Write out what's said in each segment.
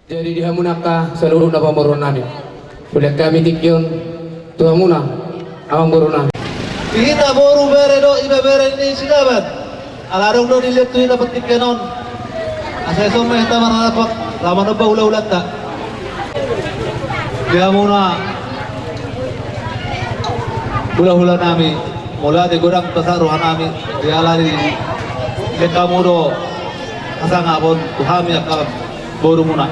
Jadi dihamunaka seluruh napa moron nami. Sudah kami tikyon tuhamuna awang moron nami. Kita baru bere do iba bere ini sidabat. Alarong do dilihat tu dapat tikyanon. Asal so meh tamar dapat lama no ulah tak. Dia muna hula-hula nami mula di godang tasaruhan nami dia lari kita mudo asang abon tuhami akal baru muna.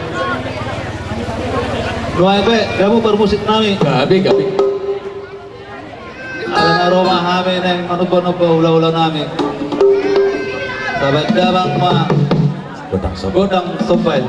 Nuai be kamu bermusik nami. Gabi. Alang aroma kami neng manuba-nuba ula-ula nami. Sabat dabang ma godang sopai.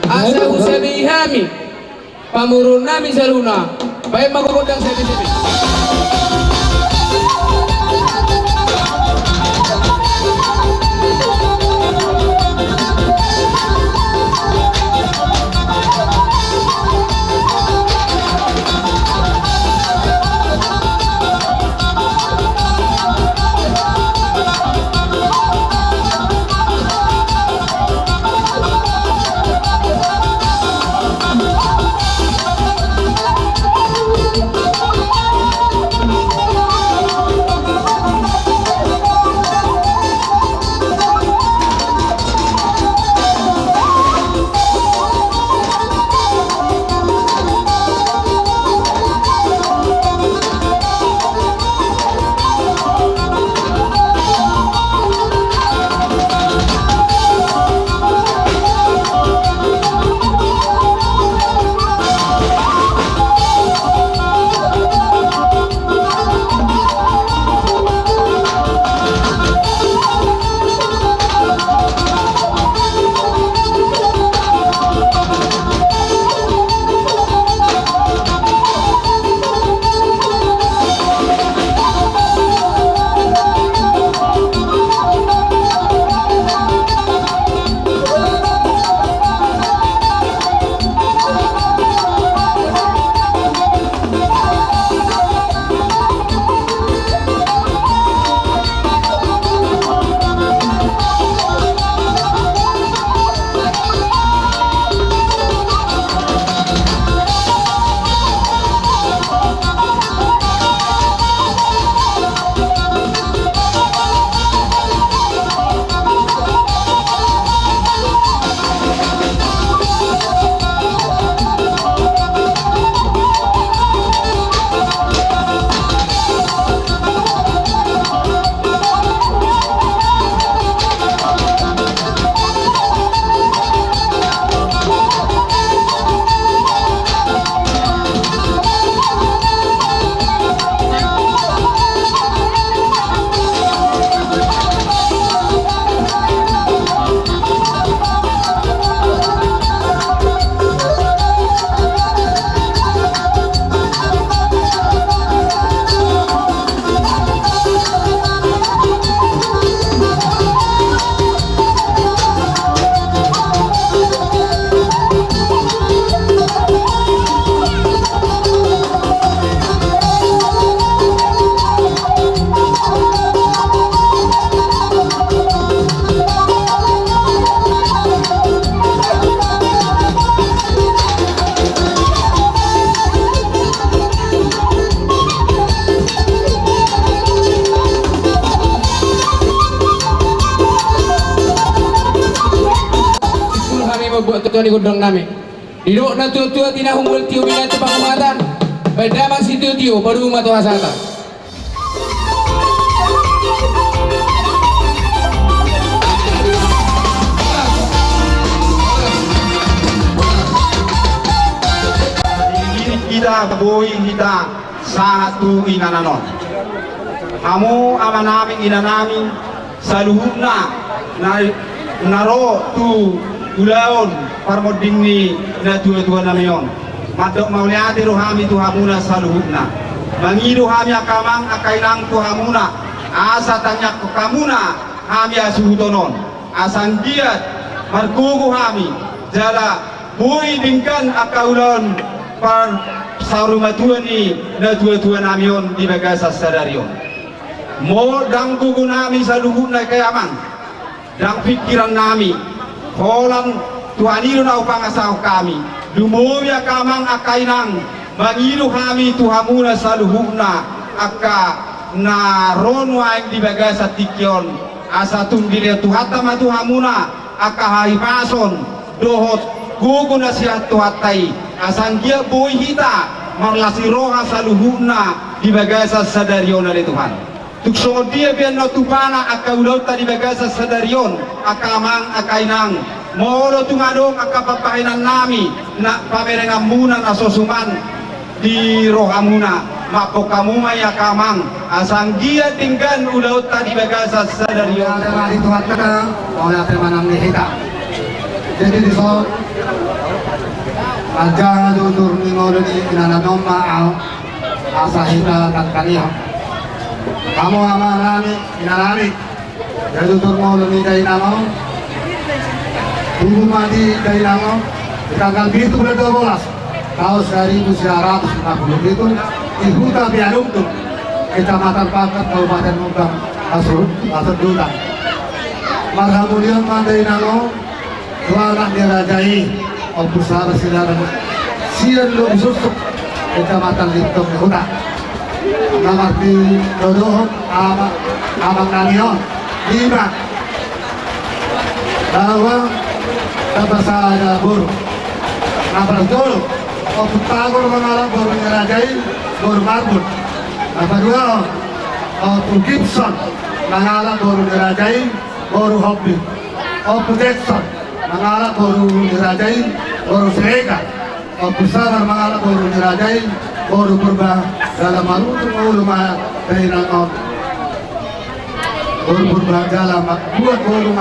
Asa usabi hami pamurun nami saluna baik magugundang sabi-sabi. buat ketua ni godong nami. Diduk na tua-tua tina humbul tiu bina tu pangumatan. Beda masih tiu baru umat wasata. Kita boy kita satu inananon. Kamu amanami inanami saluhuna naro tu ulaon parmoding ni na tua namion. Madok mauliati rohami tu hamuna saluhuna. Mangidu hami akamang akailang tu hamuna. Asa tanya ke kamuna hami asuhutonon. Asang giat markuku hami jala boy dingkan akaulon par saruma tua ni na tua namion di bagasa sadarion. Mo dang gugu nami saluhuna kayaman dang pikiran nami holan tuaniru na upangasaw kami lumoya kamang akainang mangilu kami tuhamuna saluhuna akka na ronwa di bagasa tikyon asa tunggile tuhatama tuhamuna akka haipason dohot gugu na siya tuhatai asanggia boy hita marlasi roha saluhuna di bagasa sadarion na Tuhan. Tukso dia biar no tupana akaulau tadi bagasa sadarion akamang akainang molo tungadong akapapainan nami na pamerengan muna asosuman di rohamuna mapokamuma ya kamang asang gia tinggan ulau tadi bagasa sadarion dari Tuhan kita oleh temanang kita jadi di so aja tutur ni ngolo ni inananom maaw asahita kan kaniya kamu amanami inanami jadi tutur ngolo ni kay namo Ibu mati dari namo tanggal itu bulan 12 tahun 1950 itu di Huta Biarumtu Kecamatan Pangkat Kabupaten Mumbang Asrut Dutan marhamulian mandai namo dua anak dirajai Opusara Sidaran Sian Lung Susuk Kecamatan Lintong Huta Namarti Dodohon Amang Nanion 5 bahwa Tabasa ada buru Nabar Dolo Oputagor mengalami buru dirajai buru marbut Nabar 2 Opu Gibson mengalami buru dirajai buru Hobbit Opu Jackson mengalami buru dirajai buru Serega Opu Sabar mengalami buru dirajai buru Purba dalam malutu ulama dari nangok buru Purba dalam buat buru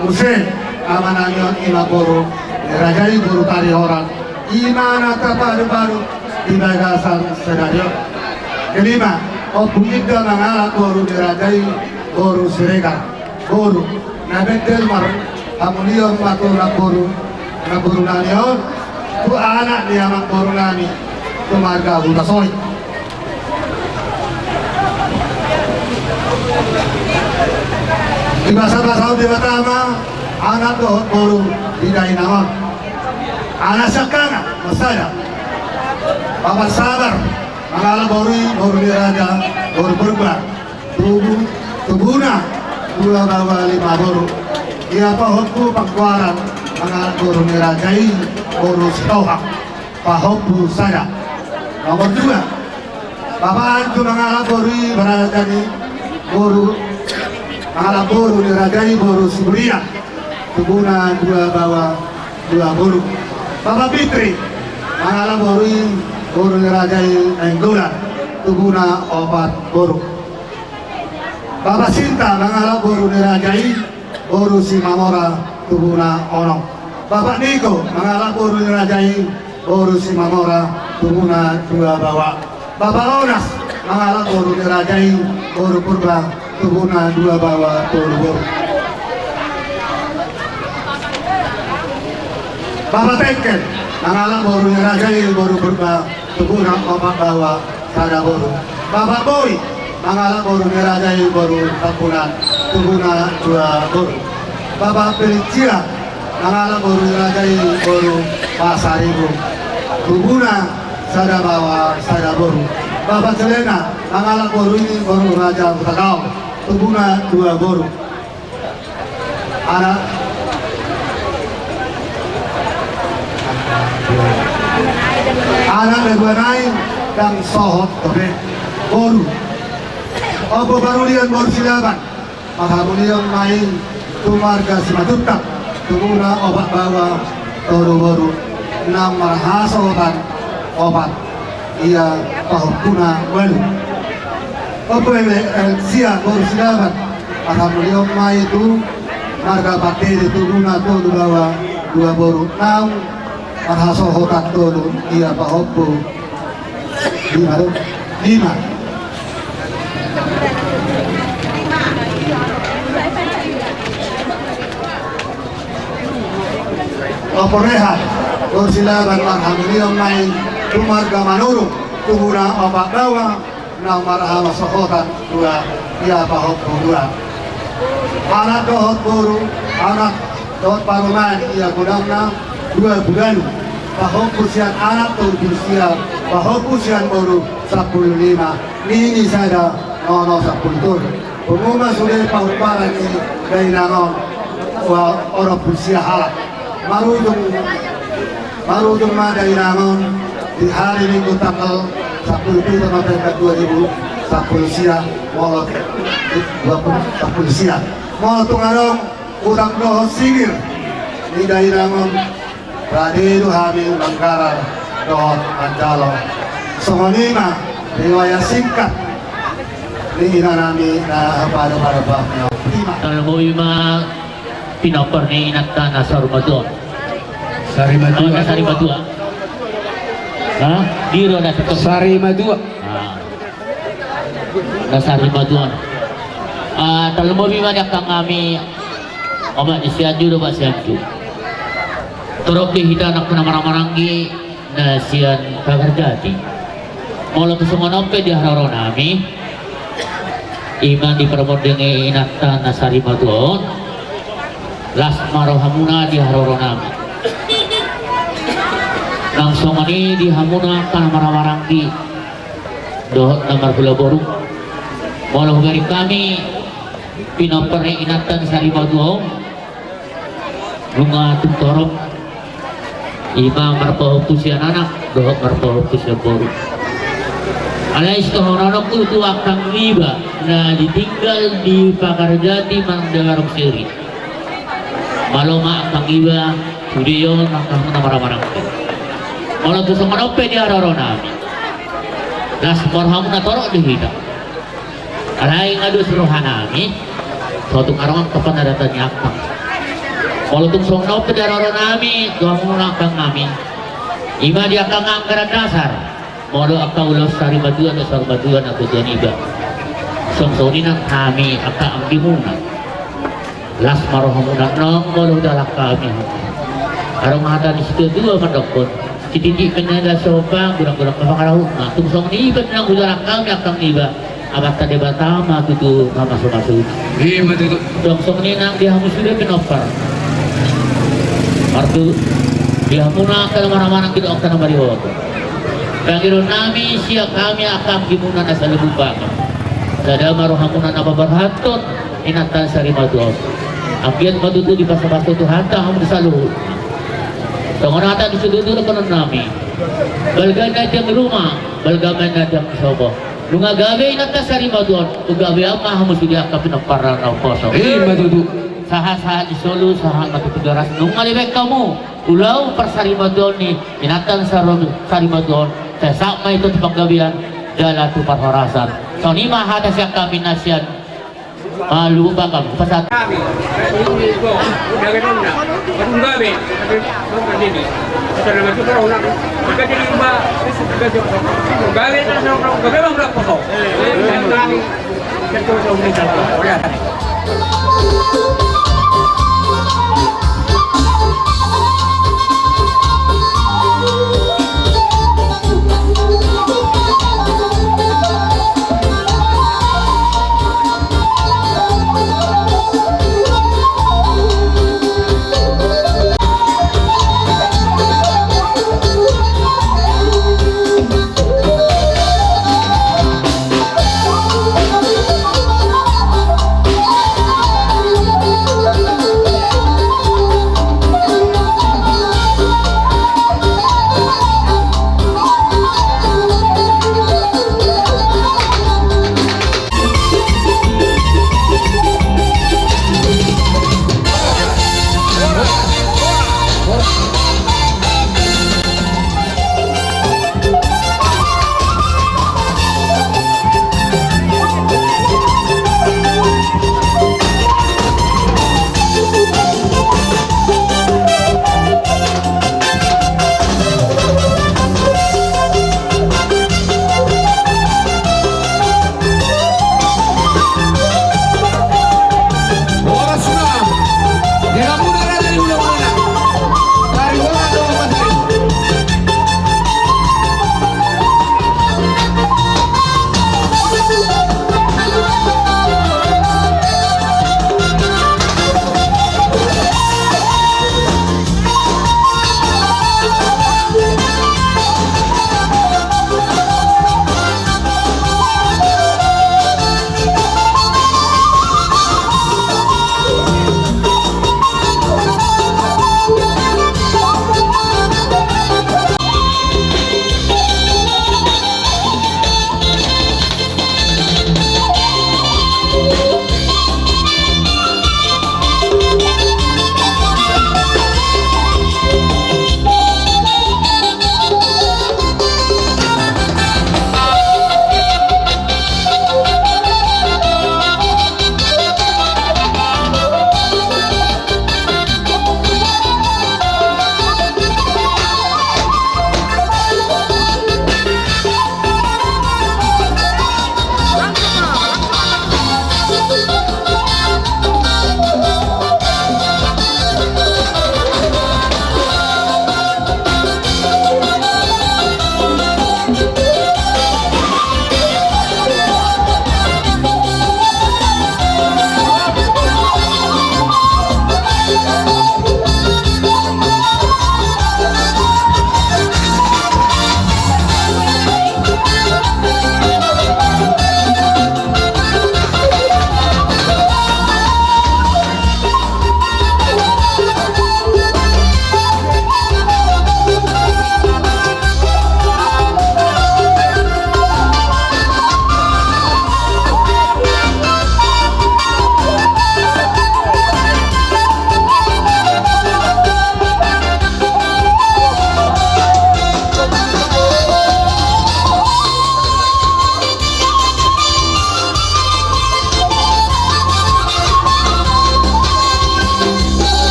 Musen amananyon ima buru dirajai buru tari orang imana baru di bagasan sedarion. Kelima Opu Ida mengalami buru dirajai buru Serega buru Nabendel Mar Amunion matur buru nanion tu anak dia mak buru nani tu marga Huta Soi di bahasa di pertama anak dohot buru didai naon anak sakana masaya Bapak Sabar mengalami buru diraja buru berubah tubuna dua bawa 5 buru ia pahotku pangkuaran mengalami buru dirajai buru Sitohak pahotku saya nomor 2 Bapak Antu mengalami buru berajai buru mengalami buru dirajai buru Siburia tubuna 2 bawa 2 buru Bapak Fitri mengalami buru dirajai Enggulan tubuna 4 buru Bapak Sinta mengalami buru dirajai buru Simamora tubuna 6 Bapak Niko mengalami buru dirajai buru Simamora tubuna 2 bawa Bapak Onas mengalami buru dirajai buru Purba tubuna 2 bawa 10 buru Bapak Tengken mengalami buru dirajai buru Purba tubuna 4 bawa 1 buru Bapak Boy mengalami buru dirajai buru Tampunan tubuna 2 buru Bapak Felicia mengalami buru dirajai buru Pasaribu tubuna 1 bawa 1 buru Bapak Celena mengalami buru ini buru Raja Utakau tubuna 2 buru anak anak lebanai dan sohot tobe boru opo barulian boru silaban mahamulian main tumarga simatutap tumuna obat bawa toru boru enam marhasotan obat ia pahukuna walu opo sia boru silaban mahamulian main itu marga bakti tumuna toru bawa dua boru enam marhasotan toru ia pahukku lima Oporreha Gorsilaban marhamilion main tumarga manuru tuhura opak bawa na marhama sohotan dua ia pahok dua anak dohot boru anak dohot paruman ia gudangna dua bugalu pahok kusian anak tur kusian pahok kusian boru 15 ini sada nono 10 tur pengumuman sudah pahuparan ini dari nanon orang kusian halak marudung dari nanon di hari Minggu tanggal 10 November 2010 siang molot 20 siang molot tungarong utang dohot singir di dari nanon Radedu Hamil Bangkara dohot Anjalo Songonima riwayat singkat di nami na pada baknya Kalau mo yung mga pinopor ni inata na Sarmadua. Sari Madua. Sari Madua. Ha? Diro na ito. Sari Madua. Sari Madua. Kalau mo yung mga kami omat siya dulu ba siya dulu. Turok di hitanak na marang-maranggi na siya kagarjati. Mula ko sumanompe di hararo nami. Iman di permodenge inata na Sari Madua. Las marohamuna di haroro nami langsung ini di hamuna kan marawarangki doh nomor gula boru walau dari kami pinopere inatan Sari Madua bunga tuntorok ima marpoh kusian anak doh marpoh kusian boru alais kehoranok itu akan riba nah ditinggal di Pakarjati Mandagarok Seri maloma akang iba sudiyon akang namaramarang malah tu semanope di araro nami las morhamu na torok di hida alay ngadu suruhan nami suatu karangan kapan ada tanya akang malah tu semanope di araro nami tuamu akang nami ima di akang anggaran dasar malah akang ulos Sari Madua na Sari Madua na tujuan iba song-songin ang kami akang ambimuna las marohamunak nong mulu dalak kami arong hata di situ dua mandokon titik penanda sopa kurang-kurang kapakarahu nah tungsong ni iba nang udalak kami akang iba abad tadi batama tutu masuk-masuk Lima tutup. tungsong ni nang dihamu sudah penopar artu dihamuna kana mana-mana kita okta nambari hoto kagiro nami siya kami akang gimuna na sa lubupa sada marohamunan apa berhatot inatan Sari Madua Apian matutu di pasar-pasar itu hanta hamu disaluh. Tangan hanta disududu na kanon nami. Balgan na diyang rumah, balgaman na diyang sobo. Lunga gawe inata Sari Madua, ugawe ama hamu sudia kapinapara na poso. Lima tutup. Saha-saha di Solo, saha matutugaras. Lunga libek kamu, ulau per Sari Madua ni inatan Sari Madua. Saya sama itu di panggawian, jala tu parhorasan. So ni mahata siya kami nasian. Malu bakal pasat kami ini go jangan nona baru gawe tapi ini setelah masuk ke orang maka jadi rumah gawe terus orang gawe bang berapa kau kami ketua umum jalan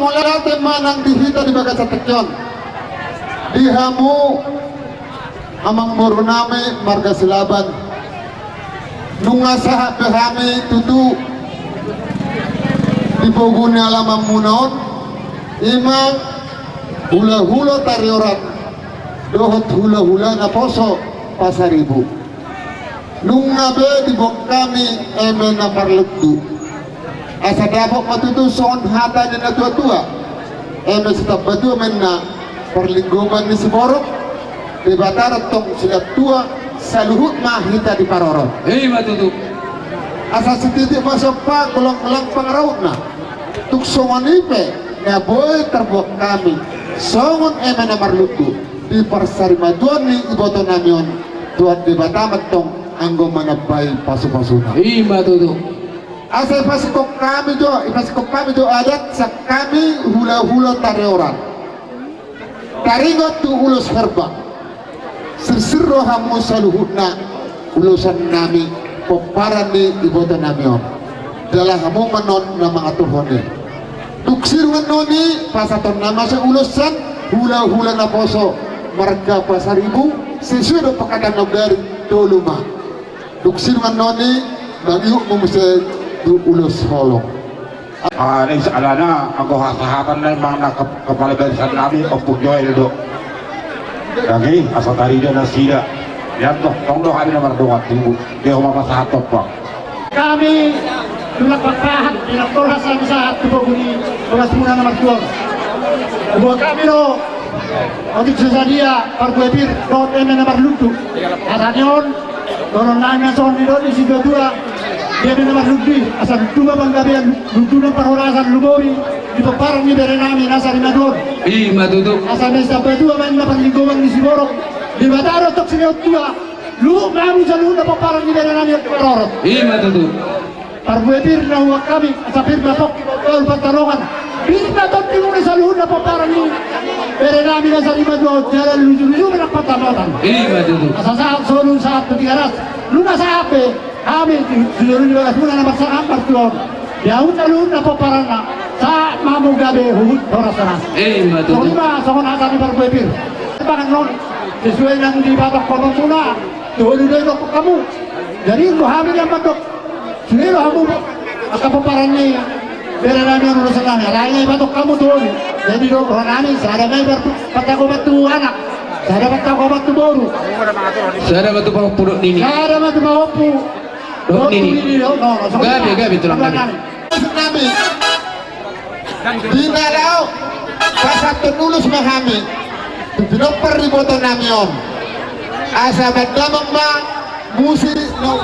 mulai temanang dihita di bagas tekyon. Dihamu amang moruname marga silaban. Nunga sahab behami tutu diboguni alamang munaon. Imang hula-hula tarioran dohot hula-hula na poso pasaribu. Nunga be dibok kami eme na parlegdu. Asa dapok matutu son hata ni na tua-tua. Eme setap batu men na perlinggungan ni Siborok di Batarat tong sila tua saluhut mahita di Parorot. Matutu. Asa setitik masuk pa kulang-kulang pangaraut na. Tuk songon ipe na boy terbok kami songon eme na marluku di persarimaduan ni iboto namion tuan di Batamat tong anggo manabay pasu-pasuna. Matutu. Asa ipasikok kami do adat sa kami hula-hula tareoran. Taringot tu ulus herba sirsiro hamu saluhutna ulusan nami peparan di iboto namion dalah hamu menon na mga tuhone tuksirungan noni pasaton nama sa ulusan hula-hula na poso marga pasaribu sesuai do pakatan nagari toluma tuksirungan noni bagiyuk mumuse du ulus holong. Ini sealana aku hasahakan na mga kapalagalisan namin o pugyoy do. Lagi asal tari dia nasida. Yan to, tong do kami na mardungat tinggu. Di ako mapasahatop pa. Kami tulak pagpahat pinagtulhas ang sahat tuboguni mga semuna na magtuwag. Buat kami no untuk sesadia parkuepir dot eme na marlutu. Asanyon doron namin son ni doni si dua dia na marlutu asal dua banggabian lutu ng parhorasan lumowi di paparang ni berenami nasa rimador. Matutu. Asal may sa dua man na panlinggungan ni Siborok di Bataro tok siniyot dua lu kami sa lu na paparang ni berenami at parorot. Matutu. Parbuetir na huwag kami sa pirma tok ibotol pantalongan pirma tok tinuli sa luhod na paparang ni berenami na sa rimador jalan luju-luju na pantalonan. Matutu. Asasahap solun saat petigaras luna sa ape kami seluruh juga muna na magsakang partuon yaun na luhod na paparang na sa mamugabe huhud horas-horas. So Matutu. lima sa kunatan ni Parbuetir bangan non sesuai ng di babak komong muna tuloy-tuloy po kamu jadi kuhamin yang batok sino kamu akapaparan ni bera namin ang urusan namin alay na batok kamu doon jadi doon kuhan namin sada may patakubat tu anak sada patakubat tu boru Sada batu puruk nini. sada matu mawapu Dok nini. Gabi tulang gabi. Nabi Dinalaw pasat tenulus mahami Dinoper di boto namion asa magdamang ba musi no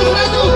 Laju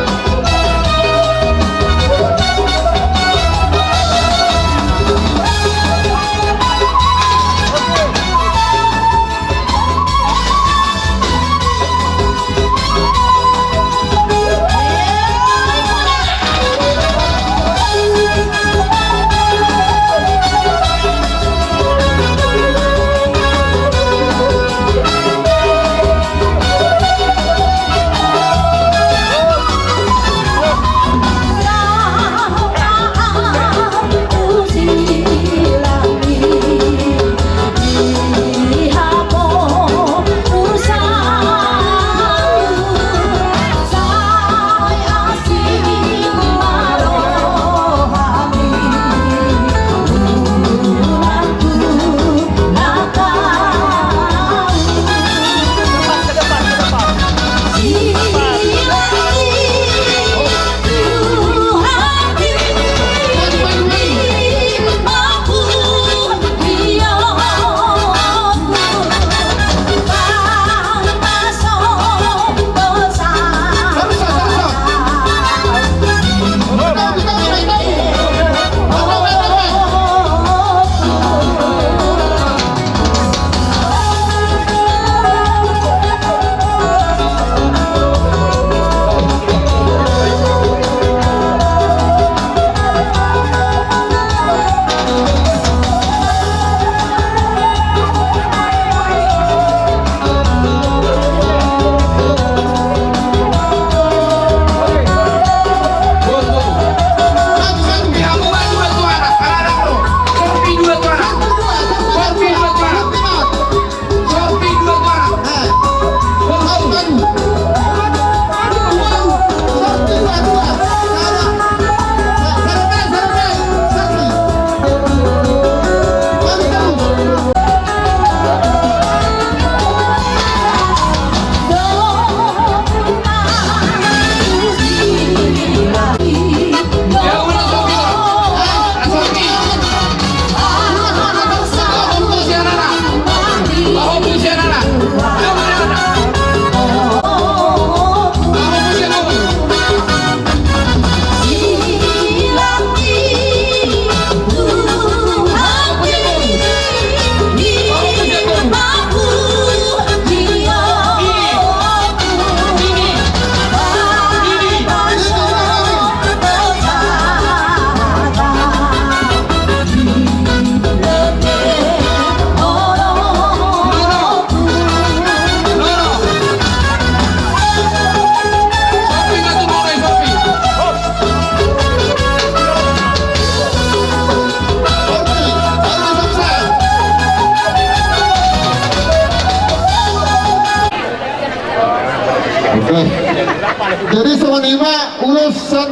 Jadi semenima ulusan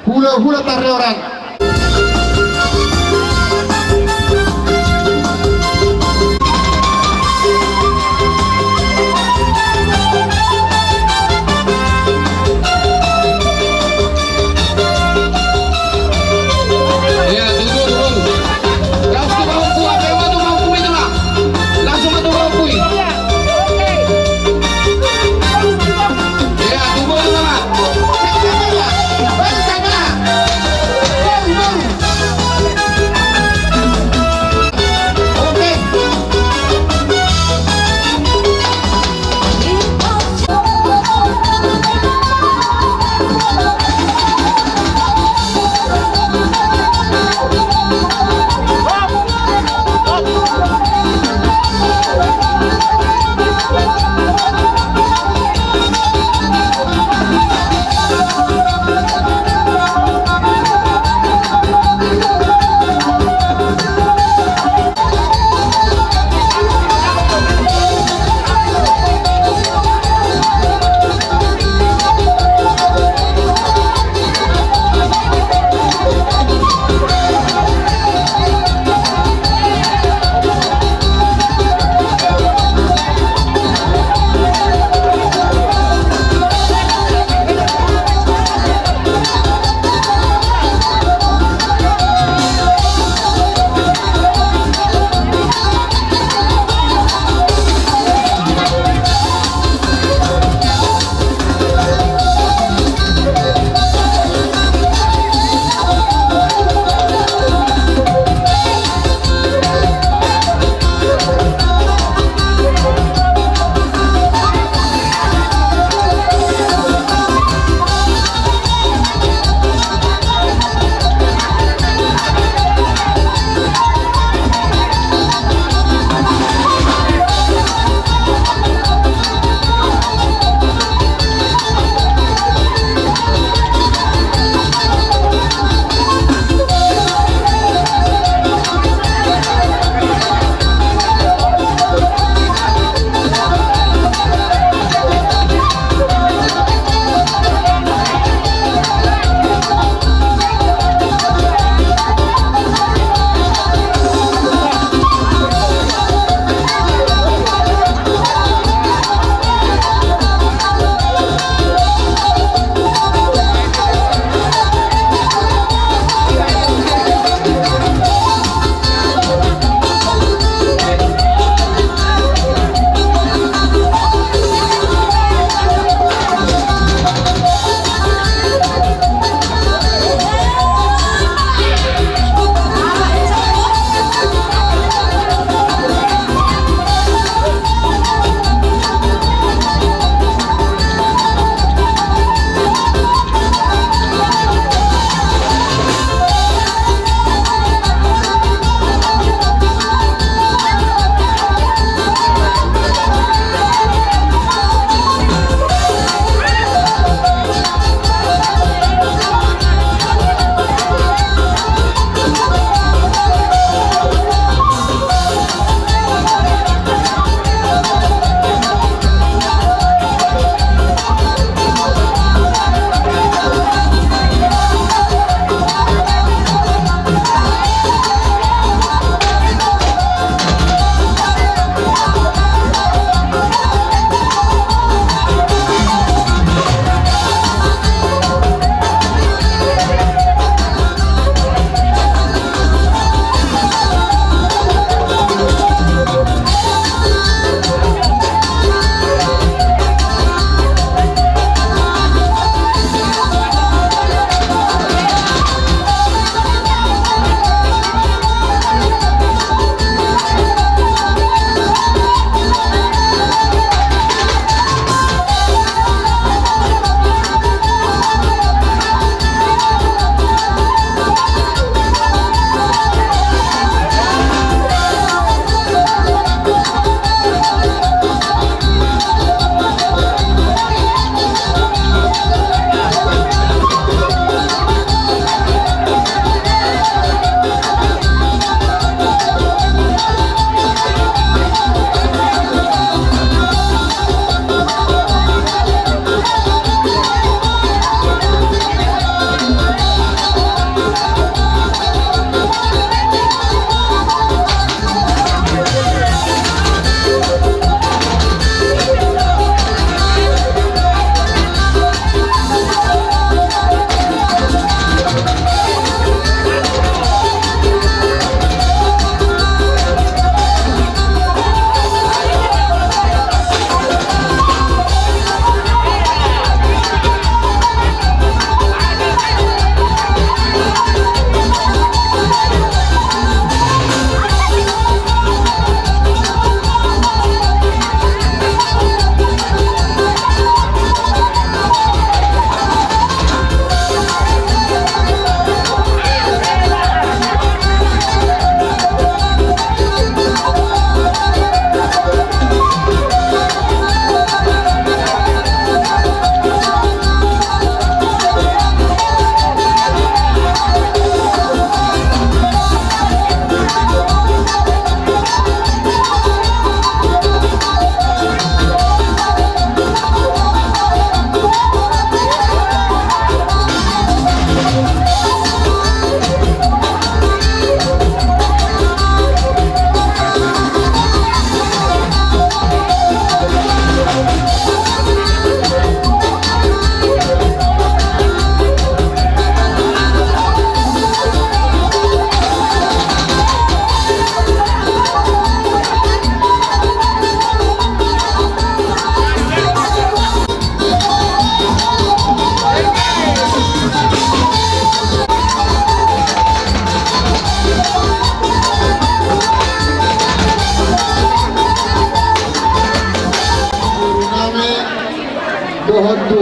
hula-hula tarioran. Ya, turun. Langsung mampu, apa yang mampu itu lah. Langsung mampu. Ya, tunggu dulu lah.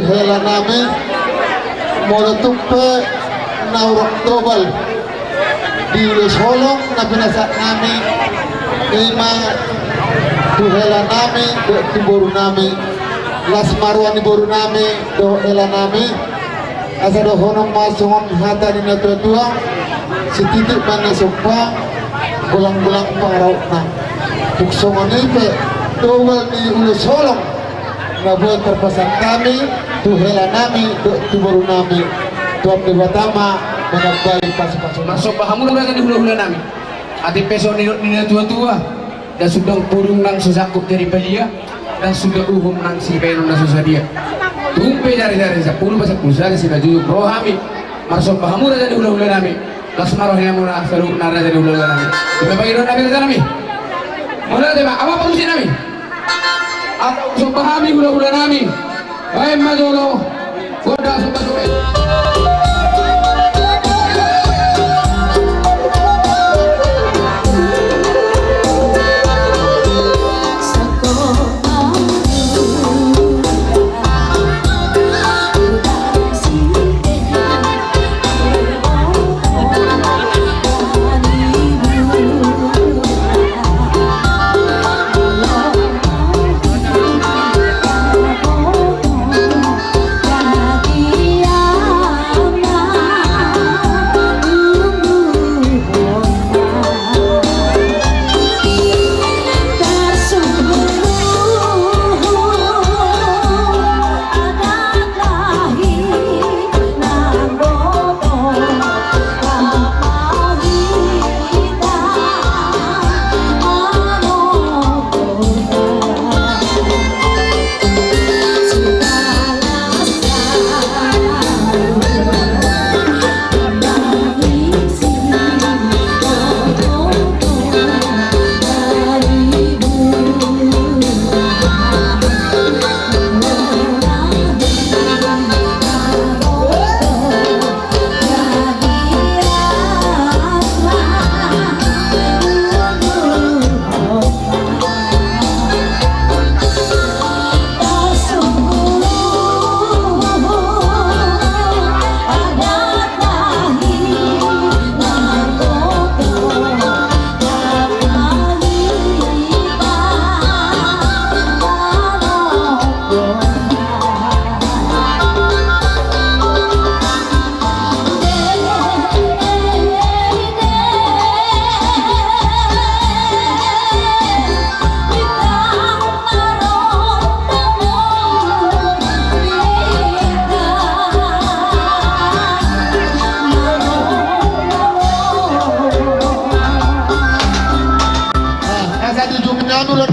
hela nami mula tumpe na urang dobal di ulos holong na pinasak nami lima tuhela nami do tiboru nami las marwan di boru nami do hela nami asa do honong masungon hata di natua setitik mana sopa bulang-bulang parau na puksongan ipe dobal di ulos holong na buat terpasang kami tuhela nami do tiboru nami tuan di Batama mengabai pas-pas masuk pahamu udah di hula-hula nami ati peso nina tua-tua dan sudah purung nang sesakup dari belia dan sudah uhum nang si penu nang susah dia tumpe dari 10 bahasa pulsa si baju rohami masuk pahamu udah di hula-hula nami lasmaroh yang mula seru nara dari hula-hula nami kita bagi dong nami nami mulai deh apa polisi nami atau masuk pahami hula-hula nami baik madolo goda sobat-sobat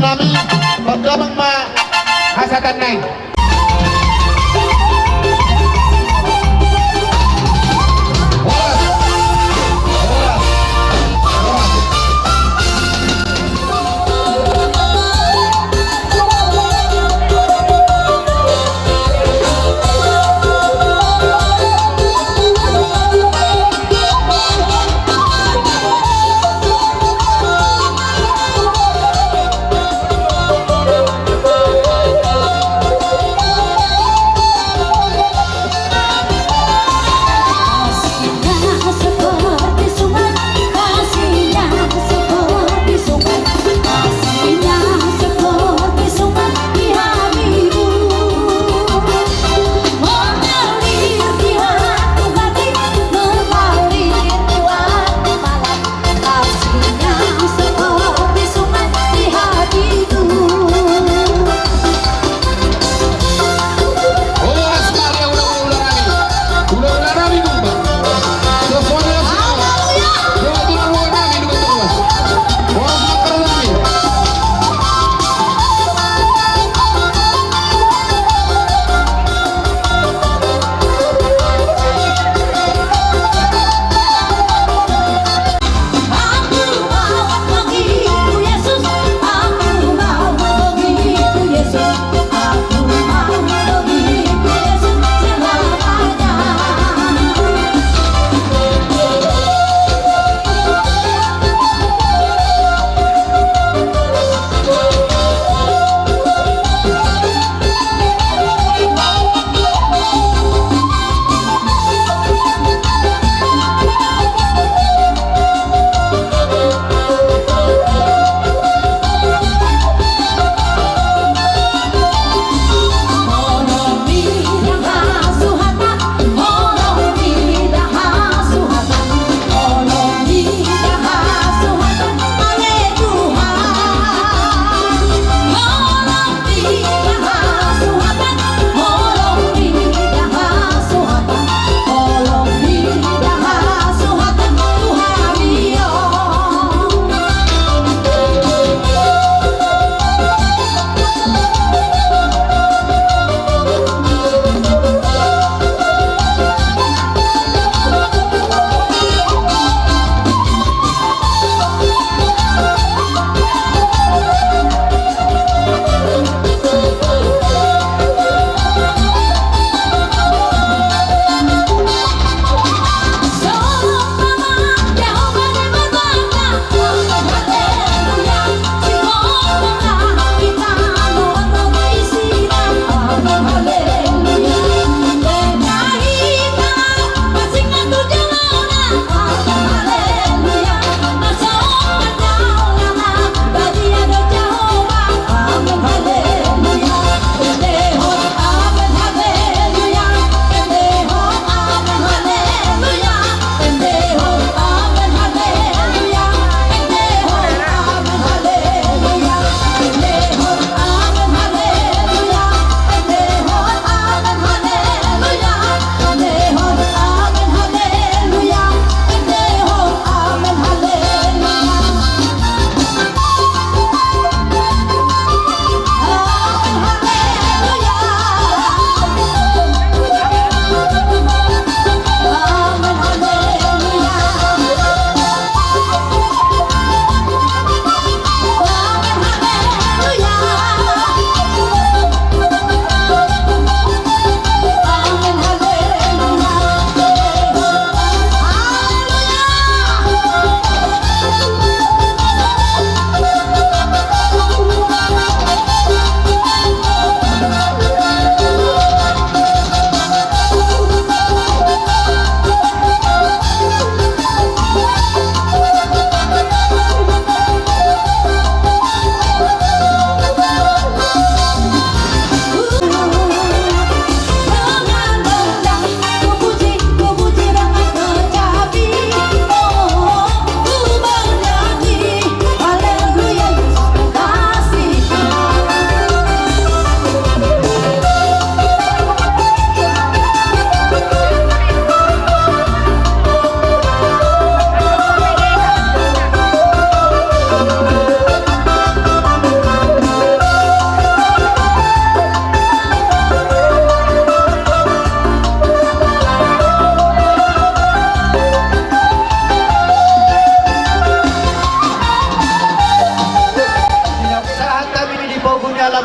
nami pagdamang ma hasakan naik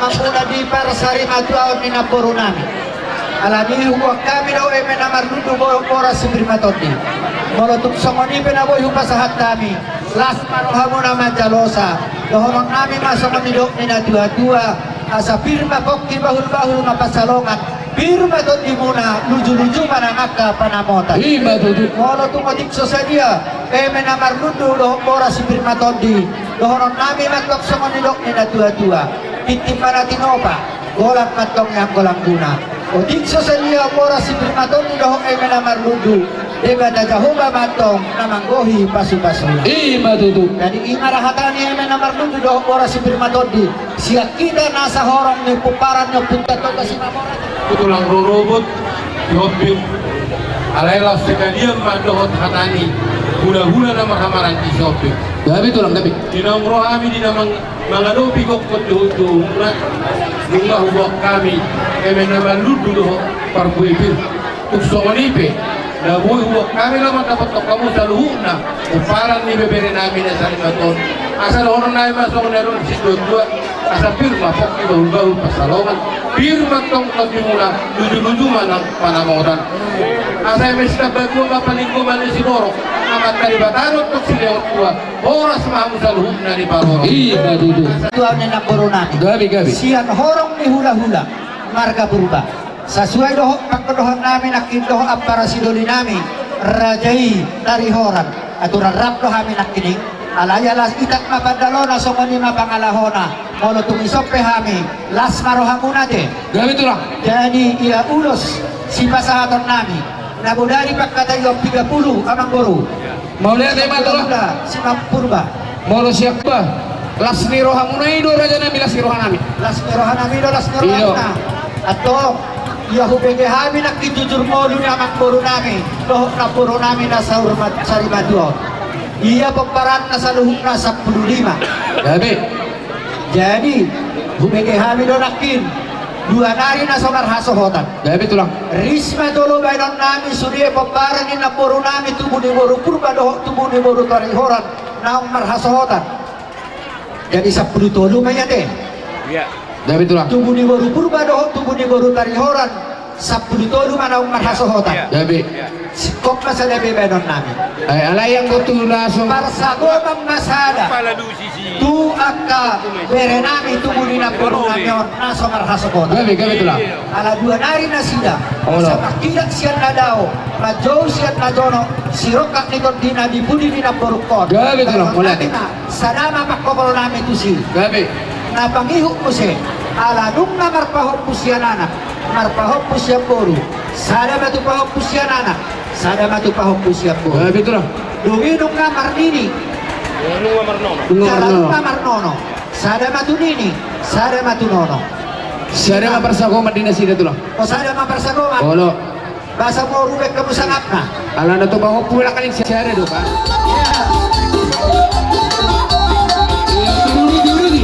mamuna di parsari matuaon ni napuro namin. Alani huwag kami daw ay menamarludo mo oras si primatodi. Molotok sa moni pinaboy hupasahat kami. Last manuha mo naman jalosa. Dohorong namin masamanidok ni natua-tua. Asa firma pokki bahul-bahul mapasalongan. Firma to di muna luju-luju manangaka panamotan. Ima tutu. Molotok odikso sa dia. Menamarludo dohong oras si primatodi. Dohorong namin matok sa manidok ni natua-tua. Titipan natin opa. Golang matong yang golang guna. O dikso sa liya mora si primaton ni dohong ay menamarludu. Diba na jahuba matong namanggohi pasu-pasula. Ima tutu. Jadi ingarahatan ni ay menamarludu dohong mora si primaton di. Siya kita nasa horong ni puparan ni punta to kasi mamora. Tulang rorobot, yobim, alayla sekalian mandohot hatani, hula-hula na mahamaran di shoping. Gabi tulang gabi. Dinang roh kami dinamang manganopi kok kutu na bunga hubok kami, kami naman ludu parbuipir, uksongonipe. Na buhay hubok kami naman dapat kamu sa luhuk na, uparan ni bebere namin na sa limaton. Asal orang naik masuk neron si dua, asal firma pokki bahul-bahul pasalongan, firma tong mula luju-luju manang panamotan. Asal mesti bagu kapalingkuman si borok, amat dari batarot tok si lewat tua, oras mahu saluhuk na di baroro. Ima tutu. Tuan ni napuro namin. Gabi. Siyan horong ni hula-hula. Marga berubah. Sesuai dohok pagkadohan namin akin dohok para sidoli namin. Rajai dari horan. Aturan rap doh kami nakining. Alayalas itak mapadalo na songoni mapangalahona. Molo tumisok pe kami. Las marohamuna de. Gabi tulang. Jadi ia ulos si pasahaton namin. Nabudari pagkatayong 30 amang guru. Mau lihat tema tulang. Si Mampurba. Mau lo siapa? Las ni rohamuna ido raja nami las ni rohanami. Las merohanami do las merohana. Atau ya hubenge kami nakijujur molu ni amang guru namin. Dohok na puro namin na sa urmat sarimaduo. Iya pagparan na sa luhuk na 15. Gabi. Jadi hubenge kami do nakin. 2 nari na sa marhasohotan. Gabi tulang. Risma dolo baynon namin suriye pagparan ni na puro namin tubuh ni boru purba dohok tubuh ni boru tarihoran na marhasohotan. Jadi 10 tolu mayate. Iya. Gabi tulang. Tubuh ni boru purba dohok tubuh ni boru tarihoran 10 tolu manang marhasohotan. Gabi. Sikop masa lebe baynon namin. Ay alayang betul langsung. Parsagomang masada. Pala du sisi. Tu akka berenami tubuh ni na puro namin naso marhasohotan. Gabi tulang. Ala 2 nari na sida. Oh, Sa no. makilat siya na daw. Majow siya na dono. Sirokak nito di na dibudi ni na porukon. Gabi ito lang, wala din. Sana mapakopolo namin to si. Gabi. Napangihok mo siya. Ala nung na marpahok po siya nanak. Marpahok po siya poro. Sana matupahok po siya nanak. Sana matupahok po siya poro. Gabi tulang. Dunginong nga marnini. Nunga marnono. Kalalong nga marnono. Sana matunini. Sana matunono. Siya rin maparsako madinasida tulang. O sana maparsagoma. Olo. Basa mo rubek ka mo sangap na. Ala na to ba ko pula kaling siya rin do pa. Durudi.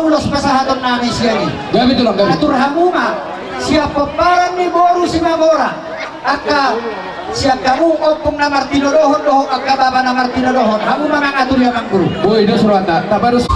ulos pasahaton namin siya ni. Gabi itu lang, gabi. Atur hamuma siapa parang ni boru si Mamora aka siap kamu opung na Martino dohon dohon aka baba na Martino dohon hamuma mengatur ya Mang Guru. Boy, itu surata. Tabarus.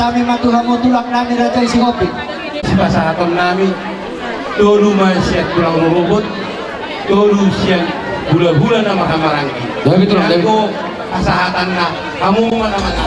Kami matuhamu tulak namin raja isi kopi. Si pasahaton nami dulu masih tulang robot dulu siang hula-hula nama kamarangki. Gabi itu lang, gabi. Aku pasahatan na kamu mana mana.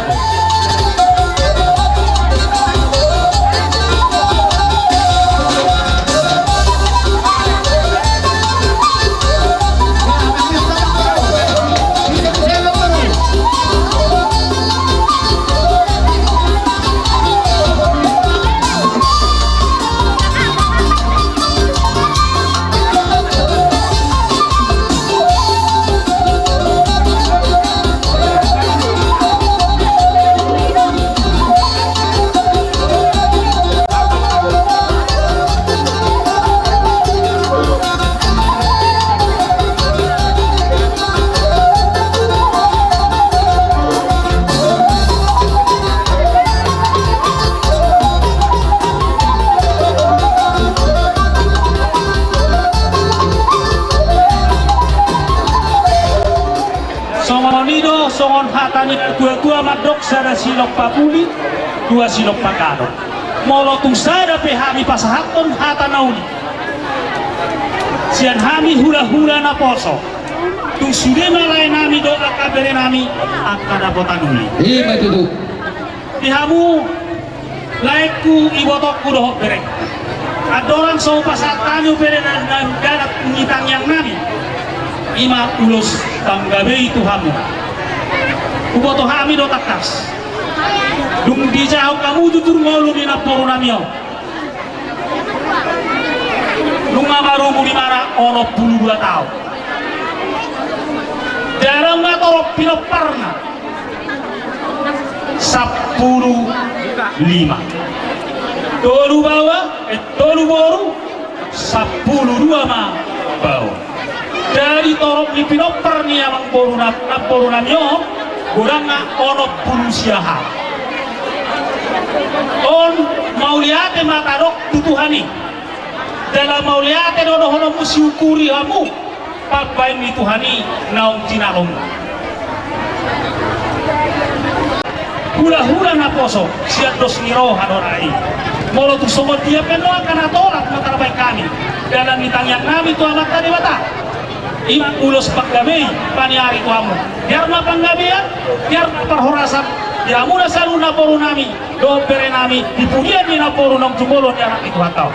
Songonino, songon hatani dua-dua madok sada silok papuli, dua silok pakado. Molo tung sada pehami pasahaton hata nauni. Sian hami hula-hula na poso. Tung sudema lain nami doa kabere nami akada botanuli. Iya, itu tuh. Dihamu laiku ibotokku dohok berek. Adoran so pasatani bere dan darat ngitang yang nami. Ima ulos tanggabe itu hamu uboto hami do takas dung dijauh kamu jujur ngolu di naporo namio dung amaru mu dimana ono 72 tahun dalam ngato pinoparna 15 tolu bawah tolu boru 12 ma bawah dari torok di pinoper ni amang boru namyo kurang ono pulusiaha on mauliate matarok tutuhani dalam mauliate dono hono musiukuri hamu papai mi tuhani naong tinalong hula-hula na poso siat dos niro hadorai molo tu somot dia peno akan atolak matarabai kami dalam mitang yang nami tu amat tadi bata imang ulos paggabi paniari ko amo biar mapanggabian biar perhorasan ya muna selalu naporo nami do pere nami dipugian ni naporo ng jumolo di anak itu hatau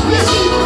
Yes,